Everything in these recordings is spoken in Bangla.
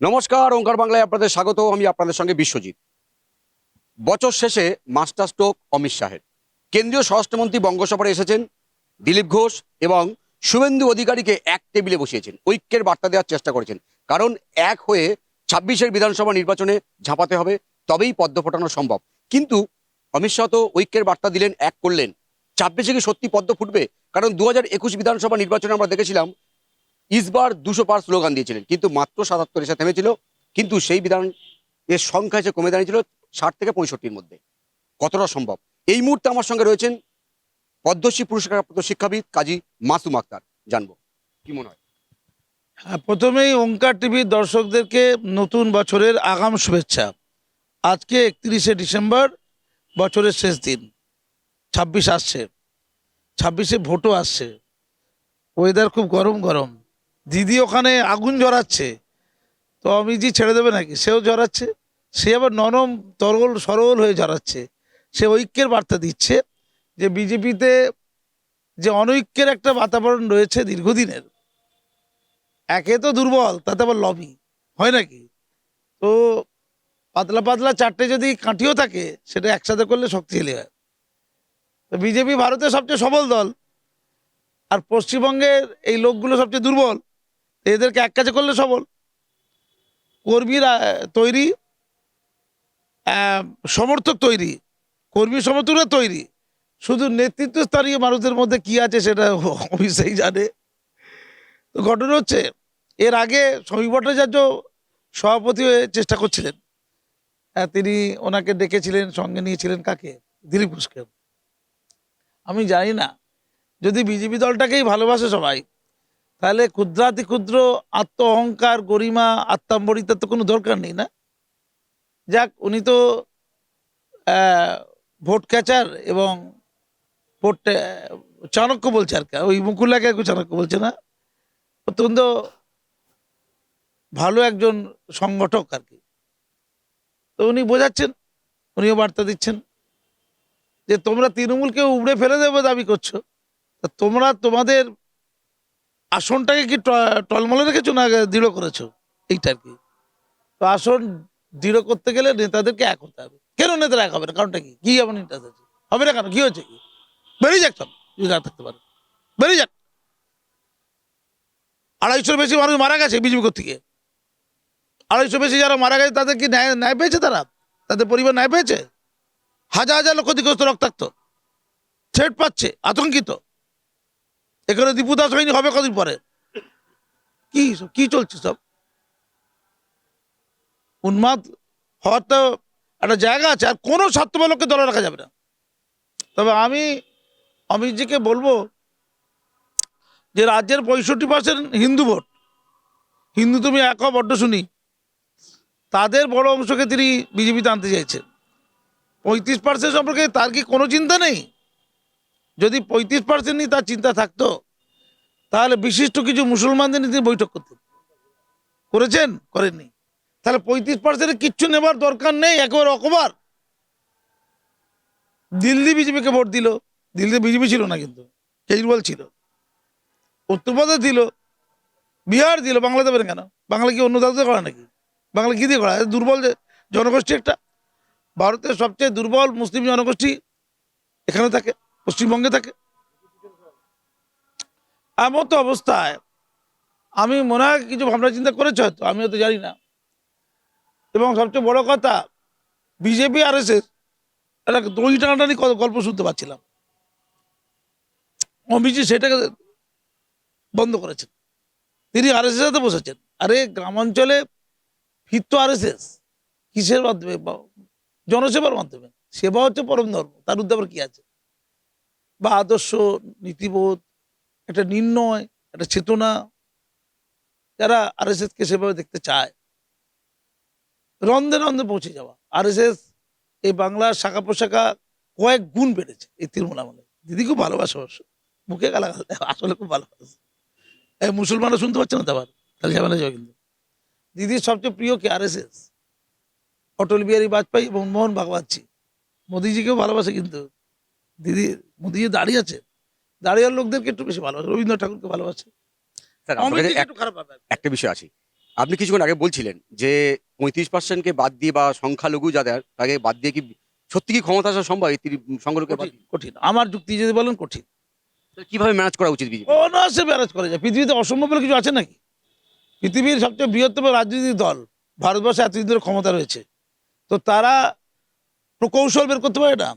নমস্কার, ওঙ্কার বাংলায় আপনাদের স্বাগত। আমি আপনাদের সঙ্গে বিশ্বজিৎ। বছর শেষে মাস্টার স্ট্রোক অমিত শাহের। কেন্দ্রীয় স্বরাষ্ট্রমন্ত্রী বঙ্গোপসাগরে এসেছেন। দিলীপ ঘোষ এবং শুভেন্দু অধিকারীকে এক টেবিলে বসিয়েছেন, ঐক্যের বার্তা দেওয়ার চেষ্টা করেছেন। কারণ এক হয়ে 26-এর বিধানসভা নির্বাচনে ঝাঁপাতে হবে, তবেই পদ্ম ফোটানো সম্ভব। কিন্তু অমিত শাহ তো ঐক্যের বার্তা দিলেন, এক করলেন। 26-এ কি সত্যি পদ্ম ফুটবে? কারণ 2021 বিধানসভা নির্বাচনে আমরা দেখেছিলাম ইসবার 200 পার স্লোগান দিয়েছিলেন, কিন্তু মাত্র 77 এসে থেমেছিল। কিন্তু সেই বিধান এর সংখ্যা এসে কমে দাঁড়িয়েছিল 60 থেকে 65-র মধ্যে। কতটা সম্ভব? এই মুহূর্তে আমার সঙ্গে রয়েছেন পদ্মশ্রী পুরস্কারপ্রাপ্ত শিক্ষাবিদ কাজী মাসুম আক্তার। জানবো কি মনে হয়। হ্যাঁ, প্রথমেই ওঙ্কার টিভির দর্শকদেরকে নতুন বছরের আগাম শুভেচ্ছা। আজকে 31শে ডিসেম্বর, বছরের শেষ দিন। 26 আসছে, 26-এ ভোটও আসছে। ওয়েদার খুব গরম গরম। দিদি ওখানে আগুন জ্বরাচ্ছে, তো অমিতজি ছেড়ে দেবে নাকি? সেও জ্বরাচ্ছে, সে আবার নরম তরল সরল হয়ে জ্বরাচ্ছে। সে ঐক্যের বার্তা দিচ্ছে যে বিজেপিতে যে অনৈক্যের একটা বাতাবরণ রয়েছে দীর্ঘদিনের, একে তো দুর্বল, তাতে আবার লবি হয় নাকি? তো পাতলা পাতলা চারটে যদি কাঠিও থাকে, সেটা একসাথে করলে শক্তিশালী হয়। তো বিজেপি ভারতের সবচেয়ে সবল দল, আর পশ্চিমবঙ্গের এই লোকগুলো সবচেয়ে দুর্বল। এদেরকে এক কাজে করলে সবল। কর্মীরা তৈরি, সমর্থক তৈরি, কর্মী সমর্থকরা তৈরি। শুধু নেতৃত্ব স্তরীয় মানুষদের মধ্যে কি আছে সেটা অবশ্যই জানে। তো ঘটনা হচ্ছে, এর আগে সমীপ ভট্টাচার্য সভাপতি হয়ে চেষ্টা করছিলেন। তিনি ওনাকে ডেকেছিলেন, সঙ্গে নিয়েছিলেন কাকে? দিলীপ ঘোষকে। আমি জানি না, যদি বিজেপি দলটাকেই ভালোবাসে সবাই, তাহলে ক্ষুদ্রাতি ক্ষুদ্র আত্ম অহংকার, গরিমা, আত্মাম্বরিতার তো কোনো দরকার নেই না। যাক, উনি তো ভোট ক্যাচার এবং ভোট চাণক্য বলছে আর কি, ওই মুকুল্লাকে আর কি চাণক্য বলছে না, অত্যন্ত ভালো একজন সংগঠক আর কি। তো উনি বোঝাচ্ছেন, উনিও বার্তা দিচ্ছেন যে তোমরা তৃণমূলকে উবড়ে ফেলে দেবে দাবি করছো, তা তোমরা তোমাদের আসনটাকে কি টলমলে রেখেছো না দৃঢ় করেছো? এইটা আর কি। তো আসন দৃঢ় করতে গেলে নেতাদেরকে এক হতে হবে। কেন নেতারা এক হবে না? কারণটা কি? কি এমন ইন্টারেস্ট আছে? হবে না কেন? কি হয়েছে? কি বেরিয়ে যাক সব, যদি না থাকতে পারে বেরিয়ে যাক। 250 বেশি মানুষ মারা গেছে বিজেপি থেকে। 250 বেশি যারা মারা গেছে, তাদের কি ন্যায় ন্যায় পেয়েছে? তারা, তাদের পরিবার ন্যায় পেয়েছে? হাজার হাজার লোক ক্ষতিগ্রস্ত, রক্তাক্ত, থ্রেট পাচ্ছে, আতঙ্কিত। এখানে দীপু দাস হয়নি, হবে কদিন পরে। কি সব কি চলছে? সব উন্মাদ হওয়ার তো একটা জায়গা আছে, আর কোনো স্বার্থপর লোককে দলে রাখা যাবে না। তবে আমি অমিতজিকে বলবো যে রাজ্যের 65% হিন্দু ভোট, হিন্দু তুমি এক বড্ড শুনি, তাদের বড় অংশকে তিনি বিজেপিতে আনতে চাইছেন। 35% সম্পর্কে তার কি কোনো চিন্তা নেই? যদি 35% নিয়ে তার চিন্তা থাকতো, তাহলে বিশিষ্ট কিছু মুসলমানদের নিয়ে তিনি বৈঠক করতেন। করেছেন? করেননি। তাহলে 35%-এর কিচ্ছু নেবার দরকার নেই, একেবারে অকবার। দিল্লি বিজেপিকে ভোট দিল, দিল্লিতে বিজেপি ছিল না, কিন্তু কেজরিওয়াল ছিল। উত্তরপ্রদেশ দিল, বিহার দিল, বাংলা দেবেন কেন? বাংলা কি অন্য দলতে করা নাকি? বাংলা কি দিয়ে করা? দুর্বল জনগোষ্ঠী একটা, ভারতের সবচেয়ে দুর্বল মুসলিম জনগোষ্ঠী এখানে থাকে, পশ্চিমবঙ্গে থাকে। এমন তো অবস্থায় আমি মনে হয় কিছু ভাবনা চিন্তা করেছে হয়তো, আমিও তো জানি না। এবং সবচেয়ে বড় কথা, বিজেপি আর এস এস একটা দই টানাটানি গল্প শুনতে পাচ্ছিলাম। অমিতজি সেটাকে বন্ধ করেছেন, তিনি আর এস এস সাথে বসেছেন। আরে গ্রামাঞ্চলে ফিরত আর এস এস কিসের মাধ্যমে? জনসেবার মাধ্যমে। সেবা হচ্ছে পরম ধর্ম, তার মধ্যে আবার কি আছে? বা আদর্শ, নীতিবোধ, একটা নির্ণয়, একটা চেতনা, যারা আর এস এসকে সেভাবে দেখতে চায়, রন্ধে রন্ধে পৌঁছে যাওয়া। আর এস এস এই বাংলার শাখা প্রশাখা কয়েক গুণ বেড়েছে এই তৃণমূল আমলে। দিদি খুব ভালোবাসে অবশ্য, মুখে গালাগাল দেয়, আসলে খুব ভালোবাসে। এই মুসলমানরা শুনতে পাচ্ছে না তো, আবার তাহলে ঝামেলা যাবে। কিন্তু দিদির সবচেয়ে প্রিয় কি? আর এস এস, অটল বিহারী বাজপেয়ী এবং মোহন ভাগবতজি। মোদিজিকেও ভালোবাসে, কিন্তু দিদি, মোদিজি দাঁড়িয়ে আছে, দাঁড়িয়ে লোকদেরকে একটু বেশি ভালোবাসে, রবীন্দ্রনাথ ঠাকুরকে ভালোবাসে। স্যার, আপনার কাছে অমিতজিকে একটু খারাপ ভাবে। একটা বিষয় আছে। আপনি কিছুক্ষণ আগে বলছিলেন যে 35%কে বাদ দিয়ে বা সংখ্যালঘু যাদের তাকে বাদ দিয়ে কি সত্যি কি ক্ষমতা আসা সম্ভব এই সংখ্যালঘুকে বাদ কঠিন কঠিন, আমার যুক্তি যদি বলেন কঠিন। দিয়ে? কিভাবে ম্যানেজ করা উচিত বিজেপি? অনায়াসে ম্যানেজ করা যায়, পৃথিবীতে অসম্ভব বলে কিছু আছে নাকি? পৃথিবীর সবচেয়ে বৃহত্তম রাজনৈতিক দল ভারতবর্ষে এতদিন ধরে ক্ষমতা রয়েছে, তো তারা প্রকৌশল বের করতে পারে না?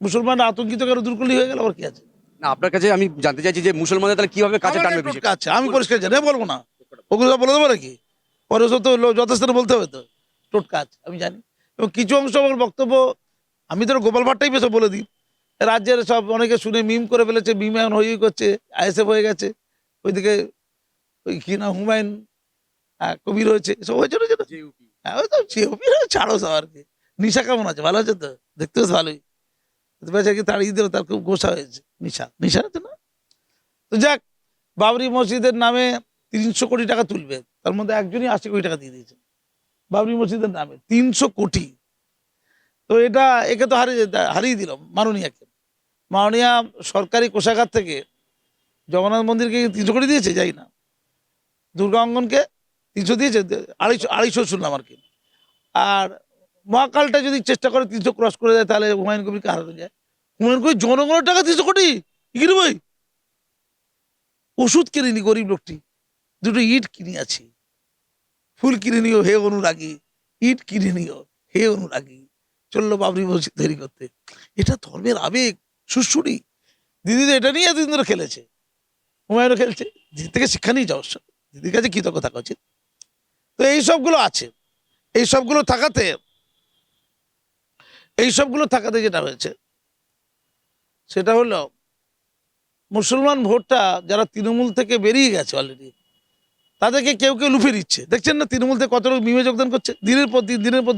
মুসলমানরা আতঙ্কিত করে দূর করলেই হয়ে গেল, আবার কি আছে? না, আপনার কাছে আমি জানতে চাইছি যে মুসলমানদের তাহলে কিভাবে কাছে আমার টানবে কাছে বিজেপি? টোটকা আছে, আমি পরিষ্কার জানি, আমি বলবো না, ওগুলো সব বলে দেবো নাকি? পরে সব তো যথেষ্ট বলতে হবে, তো টোটকা আছে আমি জানি। এবং কিছু অংশ আমার বক্তব্য, আমি তো গোপাল ভাট্টাই বেশ বলে দিই। রাজ্যের সব অনেকে শুনে মিম করে ফেলেছে, মিম এখন হই করছে, আইএসএফ হয়ে গেছে, ওইদিকে ওই কি না হুমায়ুন কবির হয়েছে, সব হয়েছে না? JUP হ্যাঁ, ওই তো COP ছাড়ো সব আর কি। নিশা কেমন আছে? ভালো আছে তো? দেখতে বেশ ভালোই। বেচাকে তাড়িয়ে দিল, তার খুব গোসা হয়েছে। নিশা নিশা আছে না? তো যাক, বাবরি মসজিদের নামে 300 কোটি টাকা তুলবে, তার মধ্যে একজনই 80 কোটি টাকা দিয়ে দিয়েছে বাবরি মসজিদের নামে, 300 কোটি। তো এটা একে তো হারিয়ে দিল মাননীয়াকে। মাননীয়া সরকারি কোষাগার থেকে জগন্নাথ মন্দিরকে 300 কোটি দিয়েছে, যাই না, দুর্গা অঙ্গনকে 300 দিয়েছে, 250 শুনলাম আর কি। আর মহাকালটা যদি চেষ্টা করে 300 ক্রস করে দেয়, তাহলে হুমায়ুন কবিরকে হারানো যায়। হুমায়ুন কবির জনগণের টাকা 300 কোটি কি রে ভাই? ওষুধ কিনিনি গরিব লোকটি, দুটো ইট কিনে আছি। ফুল কিনে নিও হে অনুরাগী, ইট কিনে নিও হে অনুরাগী, চললো বাবরি মসজিদ তৈরি করতে। এটা ধর্মের আবেগ, সুশ্রুরি। দিদি তো এটা নিয়ে এতদিন ধরে খেলেছে, হুমায়ুনও খেলছে। দিদি থেকে শিক্ষা নিয়ে যাওয়া উচিত, দিদির কাছে কৃতজ্ঞ থাকা উচিত। তো এই সবগুলো আছে, এই সবগুলো থাকাতে, যেটা হয়েছে সেটা হলো মুসলমান ভোটটা যারা তৃণমূল থেকে বেরিয়ে গেছে অলরেডি, তাদেরকে কেউ কেউ লুফে দিচ্ছে। দেখছেন না তৃণমূল থেকে কত লোক মিমে যোগদান করছে, দিনের পর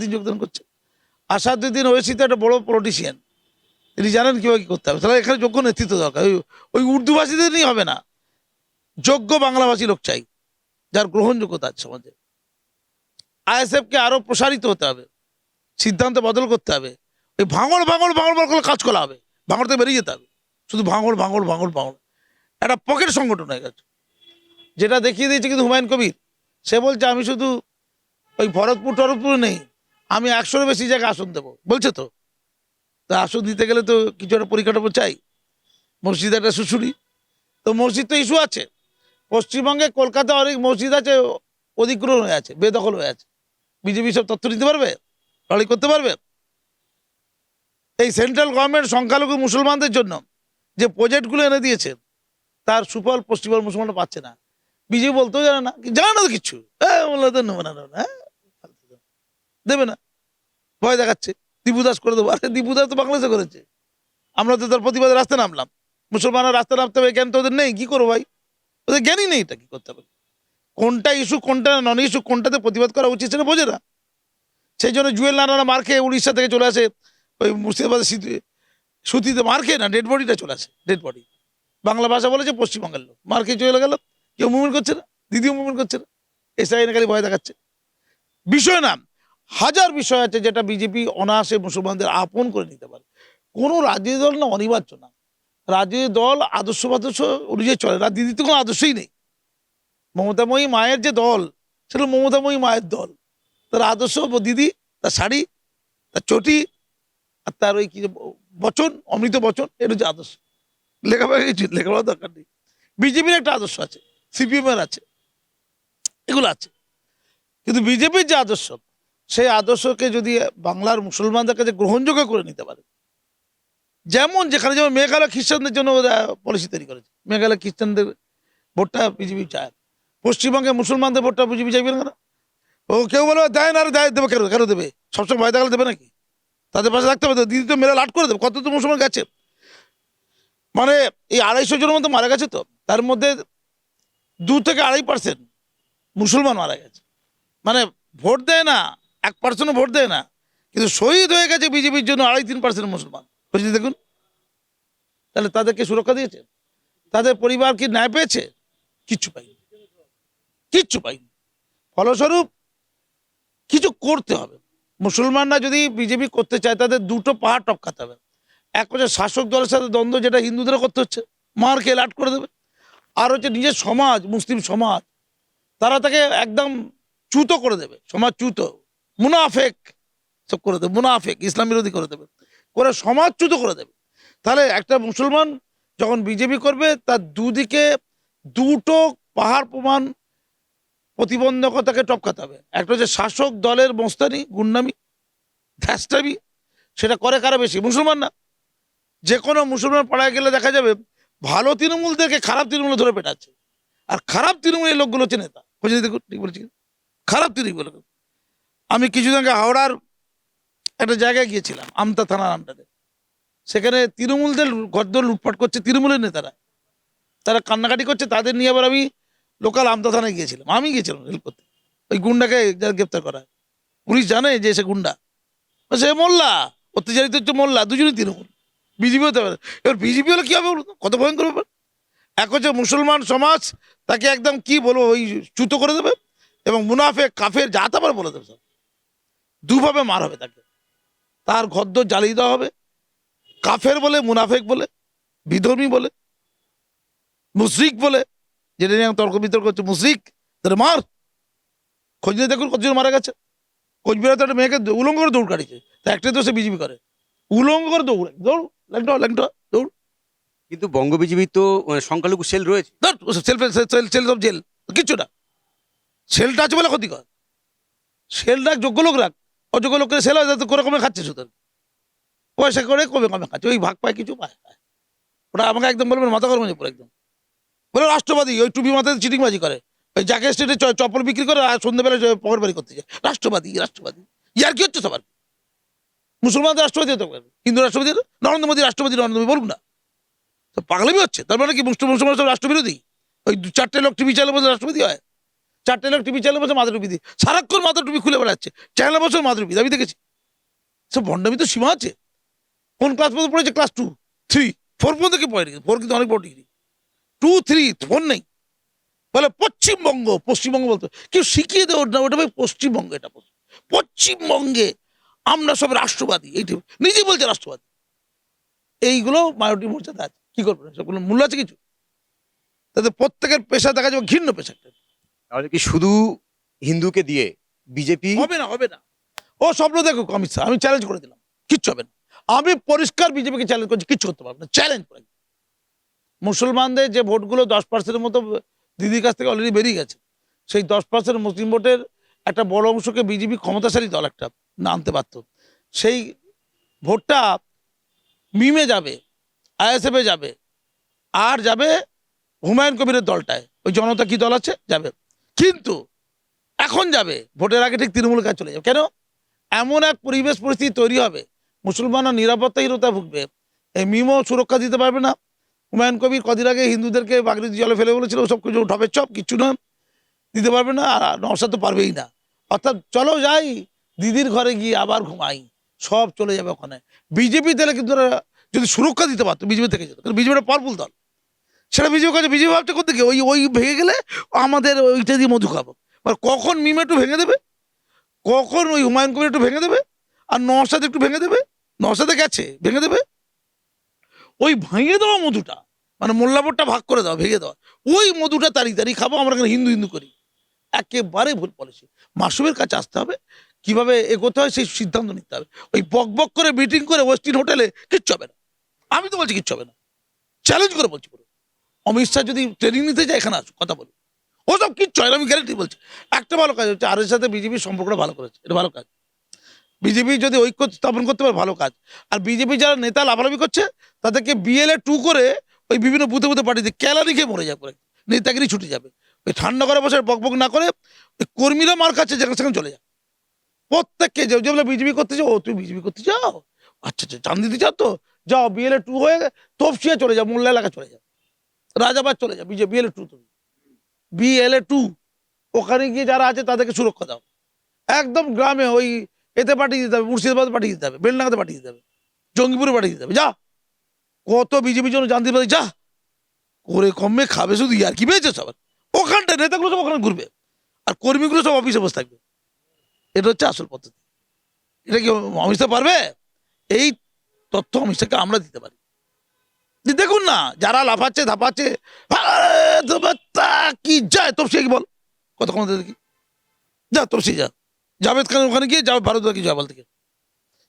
দিন যোগদান করছে। আসাদুদ্দিন ওয়েসি তো একটা বড় পলিটিশিয়ান, তিনি জানেন কীভাবে কী করতে হবে। তাহলে এখানে যোগ্য নেতৃত্ব দরকার, ওই উর্দুভাষীদের নিয়ে হবে না, যোগ্য বাংলাভাষী লোক চাই, যার গ্রহণযোগ্যতা আছে সমাজে। আইএসএফকে আরো প্রসারিত হতে হবে, সিদ্ধান্ত বদল করতে হবে। ওই ভাঙড় ভাঙড় ভাঙড় ভাঙড় করে কাজ করা হবে, ভাঙড় থেকে বেরিয়ে যেতে হবে। শুধু ভাঙড় ভাঙড় ভাঙড় ভাঙড় একটা পকেট সংগঠন হয়ে গেছে। যেটা দেখিয়ে দিয়েছে কিন্তু হুমায়ুন কবির, সে বলছে আমি শুধু ওই টরকপুর নেই, আমি 100-এর বেশি জায়গায় আসন দেবো বলছে। তো তা আসন দিতে গেলে তো কিছু একটা পরিকাঠামো চাই। মসজিদ একটা শুশুড়ি, তো মসজিদ তো ইস্যু আছে। পশ্চিমবঙ্গে কলকাতায় অনেক মসজিদ আছে অধিগ্রহণ হয়ে আছে, বেদখল হয়ে আছে। বিজেপি সব তথ্য নিতে পারবে, লড়াই করতে পারবে? এই সেন্ট্রাল গভর্নমেন্ট সংখ্যালঘু মুসলমানদের জন্য যে প্রজেক্টগুলো এনে দিয়েছে, তার সুফল পশ্চিমবঙ্গ মুসলমানরা পাচ্ছে না। বিজেপি বলতেও জানে না, জানে না তো কিচ্ছু। হ্যাঁ, দেবে না, ভয় দেখাচ্ছে। দীপুদাস করে দেবো, আরে দীপুদাস তো বাংলাদেশে করেছে, আমরা তো তার প্রতিবাদে রাস্তায় নামলাম। মুসলমানরা রাস্তায় নামতে হবে, জ্ঞান তো ওদের নেই, কি করবো ভাই? ওদের জ্ঞানই নেই, এটা কি করতে হবে, কোনটা ইস্যু কোনটা নন ইস্যু, কোনটাতে প্রতিবাদ করা উচিত সেটা বোঝে না। সেই জন্য জুয়েল নানারা মার খেয়ে উড়িষ্যা থেকে চলে আসে, ওই মুর্শিদাবাদের সুতিতে মার খেয়ে না, ডেড বডিটা চলে আসে, ডেড বডি। বাংলা ভাষা বলেছে পশ্চিমবঙ্গের লোক, মার খেয়ে চলে গেল, কেউ মুভমেন্ট করছে না, দিদিও মুভমেন্ট করছে না। এসআই খালি ভয় দেখাচ্ছে। বিষয় না, হাজার বিষয় আছে যেটা বিজেপি অনায়াসে মুসলমানদের আপন করে নিতে পারে। কোনো রাজনৈতিক দল না অনিবার্য না, রাজনৈতিক দল আদর্শ অনুযায়ী চলে। দিদিতে কোনো আদর্শই নেই। মমতাময়ী মায়ের যে দল, সেটা মমতাময়ী মায়ের দল। তার আদর্শ দিদি, তার শাড়ি, তার চটি, আর তার ওই কি বচন, অমৃত বচন, এর হচ্ছে আদর্শ। লেখাপড়ার দরকার নেই। বিজেপির একটা আদর্শ আছে, সিপিএম এর আছে, এগুলো আছে। কিন্তু বিজেপির যে আদর্শ, সেই আদর্শকে যদি বাংলার মুসলমানদের কাছে গ্রহণযোগ্য করে নিতে পারে, যেমন মেঘালয় খ্রিস্টানদের জন্য পলিসি তৈরি করেছে, মেঘালয় খ্রিস্টানদের ভোটটা বিজেপি চায়, পশ্চিমবঙ্গে মুসলমানদের ভোটটা বিজেপি চাইবে না। ও কেউ বলে দেয় না, দেয় দেবে কেন? কেন দেবে? সবসময় ভয় দেখালে দেবে নাকি? তাদের পাশে থাকতে হবে তো। দিদি তো মেরে লাট করে দেবে। কত তো মুসলমান গেছে, মানে এই 250 জনের মতো মারা গেছে, তো তার মধ্যে 2 থেকে 2.5% মুসলমান মারা গেছে। মানে ভোট দেয় না, 1% ভোট দেয় না, কিন্তু শহীদ হয়ে গেছে বিজেপির জন্য 2.5-3% মুসলমান। বুঝলি, দেখুন তাহলে তাদেরকে সুরক্ষা দিয়েছে, তাদের পরিবার কি ন্যায় পেয়েছে? কিচ্ছু পাইনি, কিচ্ছু পাইনি। ফলস্বরূপ কিছু করতে হবে। মুসলমানরা যদি বিজেপি করতে চায়, তাদের দুটো পাহাড় টপকাতে হবে। এক হচ্ছে শাসক দলের সাথে দ্বন্দ্ব, যেটা হিন্দুদের করতে হচ্ছে, মার খেয়ে লাট করে দেবে। আর হচ্ছে নিজের সমাজ, মুসলিম সমাজ, তারা তাকে একদম চ্যুত করে দেবে, সমাজ চ্যুত, মুনাফেক সব করে দেবে, মুনাফেক ইসলাম বিরোধী করে দেবে, করে সমাজ চ্যুত করে দেবে। তাহলে একটা মুসলমান যখন বিজেপি করবে তার দুদিকে দুটো পাহাড় প্রমাণ প্রতিবন্ধকতাকে টপকাতে হবে। একটা হচ্ছে শাসক দলের মোস্তানি, গুন্ডামি, ধ্যাসটামি, সেটা করে কারা বেশি? মুসলমান না। যে কোনো মুসলমান পাড়ায় গেলে দেখা যাবে ভালো তৃণমূলদেরকে খারাপ তৃণমূল ধরে পেটাচ্ছে, আর খারাপ তৃণমূলের লোকগুলো হচ্ছে নেতা। খুঁজে দেখুন, ঠিক বলছি কিনা? খারাপ তৃণমূল। আমি কিছুদিন আগে হাওড়ার একটা জায়গায় গিয়েছিলাম, আমতা থানার আন্ডারে। সেখানে তৃণমূলদের ঘরদোর লুটপাট করছে তৃণমূলের নেতারা, তারা কান্নাকাটি করছে, তাদের নিয়ে আবার আমি লোকাল আমতা থানায় গিয়েছিলাম। আমি গিয়েছিলাম হেল্প করতে, ওই গুন্ডাকে যারা গ্রেপ্তার করা হয়। পুলিশ জানে যে সে গুন্ডা, সে মোল্লা, অত্যাচারিত হচ্ছে মোল্লা, দুজনই তৃণমূল। বিজেপি হতে পারে। এবার বিজেপি হলে কি হবে বলুন তো? কত ভয়ঙ্কর ব্যাপার। এক হচ্ছে মুসলমান সমাজ, তাকে একদম কি বলবো, ওই চ্যুত করে দেবে, এবং মুনাফেক কাফের যা তা বলে দেবে সব। দুভাবে মার হবে তাকে, তার ঘরদোর জ্বালিয়ে দেওয়া হবে, কাফের বলে, মুনাফেক বলে, বিধর্মী বলে, মুশরিক বলে, যেটা নিয়ে তর্ক বিতর্ক হচ্ছে, মুশরিক তাহলে মার। খোঁজ নিয়ে দেখুন কতজন মারা গেছে। কোচবিহারে তো একটা মেয়েকে উলঙ্গ করে দৌড় কাটিয়েছে, তা একটাই তো সে বিজেপি করে, উলঙ্গ করে দৌড় দৌড় ল্যাংটা ল্যাংটা দৌড়। কিন্তু বঙ্গ বিজেপির তো সংখ্যালঘু সেল রয়েছে। সেল সব জেল, কিচ্ছু না। সেলটা আছে বলে ক্ষতিকর। সেল রাখ, যোগ্য লোক রাখ, অযোগ্য লোকের সেল হয়, করে কমে খাচ্ছে শুধু, পয়সা করে কমে কমে খাচ্ছে, ওই ভাগ পায় কিছু পায়। ওটা আমাকে একদম বলবেন মাথা গরম হয়ে পড়ে একদম। বলে রাষ্ট্রবাদী, ওই টুপি মাথায় চিটিংবাজি করে, ওই জাকে স্ট্রিটে চপ্পল বিক্রি করে, আর সন্ধ্যেবেলা পকেট বাড়ি করতে যায়। রাষ্ট্রবাদী রাষ্ট্রবাদী, ইয়ার কি হচ্ছে সবার? মুসলমানদের রাষ্ট্রপতি হতে পারে, হিন্দু রাষ্ট্রপতি, নরেন্দ্র মোদী রাষ্ট্রপতি, নরেন্দ্র মোদী বলুন না, তো পাগলামি হচ্ছে। তার মানে কি মুসলমান সব রাষ্ট্রবিরোধী? ওই চারটে লোক টিভি চ্যানেল বসে রাষ্ট্রপতি হয়, চারটে লোক টিভি চ্যানেল বসে মাথা টুপি দিয়ে সারাক্ষণ মাথা টুপি খুলে বেড়াচ্ছে, চ্যানেল বসে মাথা টুপি, আমি দেখেছি। সব ভণ্ডামি তো সীমা আছে। কোন ক্লাস পর্যন্ত পড়েছে? ক্লাস 2, 3, 4 পর্যন্ত কি পড়ে? 4 কিন্তু অনেক বড় ডিগ্রি, 2, 3, 4 নেই। বলে পশ্চিমবঙ্গ বলতো কেউ শিখিয়ে দেয় না, ওটা ভাই পশ্চিমবঙ্গ, এটা পশ্চিমবঙ্গে আমরা সব রাষ্ট্রবাদী, এইটা নিজে বলছে রাষ্ট্রবাদী। এইগুলো মাইনরিটি মোর্চাতে আছে, কি করবে? সবগুলো মূল্য আছে কিছু? তাদের প্রত্যেকের পেশা দেখা যাবে ঘৃণ্য পেশা। তাহলে কি শুধু হিন্দুকে দিয়ে বিজেপি হবে না, হবে না। ও স্বপ্ন দেখুক অমিত শাহ, আমি চ্যালেঞ্জ করে দিলাম, কিচ্ছু হবে না। আমি পরিষ্কার বিজেপিকে চ্যালেঞ্জ করছি, কিচ্ছু করতে পারবে না, চ্যালেঞ্জ করে। মুসলমানদের যে ভোটগুলো 10% মতো দিদির কাছ থেকে অলরেডি বেরিয়ে গেছে, সেই 10% মুসলিম ভোটের একটা বড় অংশকে বিজেপি ক্ষমতাশালী দল একটা না আনতে পারত। সেই ভোটটা মিমে যাবে, আইএসএফে যাবে, আর যাবে হুমায়ুন কবিরের দলটায়, ওই জনতা কি দল আছে, যাবে। কিন্তু এখন যাবে ভোটের আগে ঠিক তৃণমূলের কাছে চলে যাবে। কেন? এমন এক পরিবেশ পরিস্থিতি তৈরি হবে, মুসলমানরা নিরাপত্তাহীনতা ভুগবে, এই মিমও সুরক্ষা দিতে পারবে না। হুমায়ুন কবির কদিন আগে হিন্দুদেরকে বাগরি জলে ফেলে বলেছিল, সব কিছু ঢপের চপ, কিচ্ছু না, দিতে পারবে না। আর নওশাদ তো পারবেই না। অর্থাৎ চলো যাই দিদির ঘরে গিয়ে আবার ঘুমাই, সব চলে যাবে ওখানে। বিজেপি দিলে কিন্তু যদি সুরক্ষা দিতে পারতো, বিজেপি থেকে যেত, কারণ বিজেপিটা পাওয়ারফুল দল। সেটা বিজেপি কাছে, বিজেপি ভাবছে করতে গিয়ে ওই ভেঙে গেলে আমাদের ওইটা দিয়ে মধু খাবো। কখন মিম একটু ভেঙে দেবে, কখন ওই হুমায়ুন কবির একটু ভেঙে দেবে, আর নওশাদ একটু ভেঙে দেবে, নওশাদে গেছে ভেঙে দেবে, ওই ভেঙে দেওয়া মধুটা, মানে মোল্লাবোরটা ভাগ করে দেওয়া, ভেঙে দেওয়া, ওই মধুটা তাড়ি খাবো আমরা, এখানে হিন্দু হিন্দু করি। একেবারে ভুল পলিসি। মাসুমের কাছে আসতে হবে, কিভাবে এগোতে হয় সেই সিদ্ধান্ত নিতে হবে। ওই বক বক করে মিটিং করে ওয়েস্টিন হোটেলে কিচ্ছু হবে না। আমি তো বলছি কিচ্ছু হবে না, চ্যালেঞ্জ করে বলছি পুরো। অমিত শাহ যদি ট্রেনিং নিতে যায় এখানে আসুক, কথা বলুন, ওসব কিচ্ছু হয় না, আমি গ্যারেন্টি বলছি। একটা ভালো কাজ হচ্ছে, আর এর সাথে বিজেপির সম্পর্কটা ভালো করেছে, এটা ভালো কাজ। বিজেপি যদি ঐক্য স্থাপন করতে পারে, ভালো কাজ। আর বিজেপি যারা নেতা লাফালাফি করছে তাদেরকে BLA 2 করে ওই বিভিন্ন বুথে বুথে পাঠিয়ে দিয়ে ক্যালারি খেয়ে মরে যাবে, নেতাগিরি ছুটে যাবে। ওই ঠান্ডা করে বসে বক বক না করে ওই কর্মীরা মার খাচ্ছে, যেখানে সেখানে চলে যায়। প্রত্যেককে যেগুলো বিজেপি করতে চাও, তুমি বিজেপি করতে চাও, আচ্ছা আচ্ছা চান দিতে চাও তো যাও, BLA 2 হয়ে তপসিয়া চলে যাও, মোল্লা এলাকা চলে যাও, রাজাবাদ চলে যাও, BLA 2, তুমি BLA 2 ওখানে গিয়ে যারা আছে তাদেরকে সুরক্ষা দাও। একদম গ্রামে ওই এতে পাঠিয়ে দিতে হবে, মুর্শিদাবাদ পাঠিয়ে দিতে হবে, বেলডাঙ্গাতে পাঠিয়ে দিতে হবে, জঙ্গিপুরে পাঠিয়ে দিতে হবে। যা, কত বিজেপির জন্য জানতে পারি, যা করে কমে খাবে শুধু, আর কি পেয়েছে সবার ওখানটায়, নেতাগুলো সব ওখানে ঘুরবে, আর কর্মীগুলো সব অফিসে বসে থাকবে। এটা হচ্ছে আসল পদ্ধতি। এটা কি অমিত শাহ পারবে? এই তথ্য অমিত শাহকে আমরা দিতে পারি। দেখুন না, যারা লাফাচ্ছে ধাপাচ্ছে, কি যায় তো সে কি বল, কত ক্ষমতা দেখি। যা তপসি যা, জাভেদ খান ওখানে গিয়ে যাও ভারত কি জয়পাল থেকে।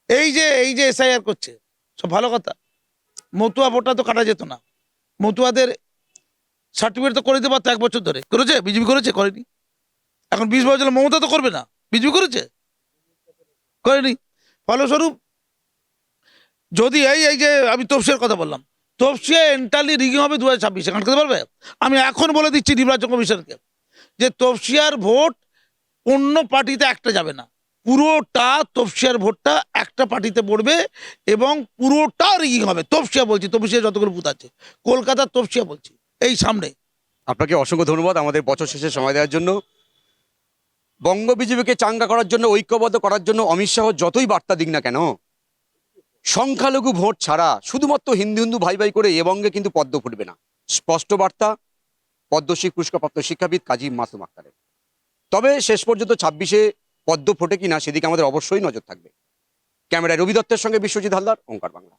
এই যে এসআইআর করছে, সব ভালো কথা। মতুয়া ভোটটা তো কাটা যেত না, মতুয়াদের সার্টিফিকেট তো করে দিতে পারতো 1 বছর ধরে। করেছে বিজেপি? করেনি। এখন 20 বছর মমতা তো করবে না, বিজেপি করেনি। ফলস্বরূপ যদি এই যে আমি তফসিয়ার কথা বললাম, তফসিয়া এন্টারলি রিগিং হবে 2026-এ, কাটতে পারবে? আমি এখন বলে দিচ্ছি নির্বাচন কমিশনকে যে তফসিয়ার ভোট অন্য পার্টিতে একটা যাবে না, পুরোটা তফসিয়ার ভোটটা একটা পার্টিতে পড়বে এবং পুরোটা রিগিং হবে। তফসিয়া বলছি, তফসিয়া যতগুলো বুথ আছে কলকাতার তফসিয়া বলছি, এই সামনে। আপনাকে অসংখ্য ধন্যবাদ আমাদের বছর শেষে সময় দেওয়ার জন্য। বঙ্গ বিজেপিকে চাঙ্গা করার জন্য, ঐক্যবদ্ধ করার জন্য অমিত শাহ যতই বার্তা দিক না কেন, সংখ্যালঘু ভোট ছাড়া শুধুমাত্র হিন্দু হিন্দু ভাই ভাই করে এ বঙ্গে কিন্তু পদ্ম ফুটবে না। স্পষ্ট বার্তা পদ্মশ্রী পুরস্কারপ্রাপ্ত শিক্ষাবিদ কাজী মাসুম আক্তারের। তবে শেষ পর্যন্ত 26-এ পদ্ম ফোটে কিনা সেদিকে আমাদের অবশ্যই নজর থাকবে। ক্যামেরায় রবি দত্তের সঙ্গে বিশ্বজিৎ হালদার, ওঙ্কার বাংলা।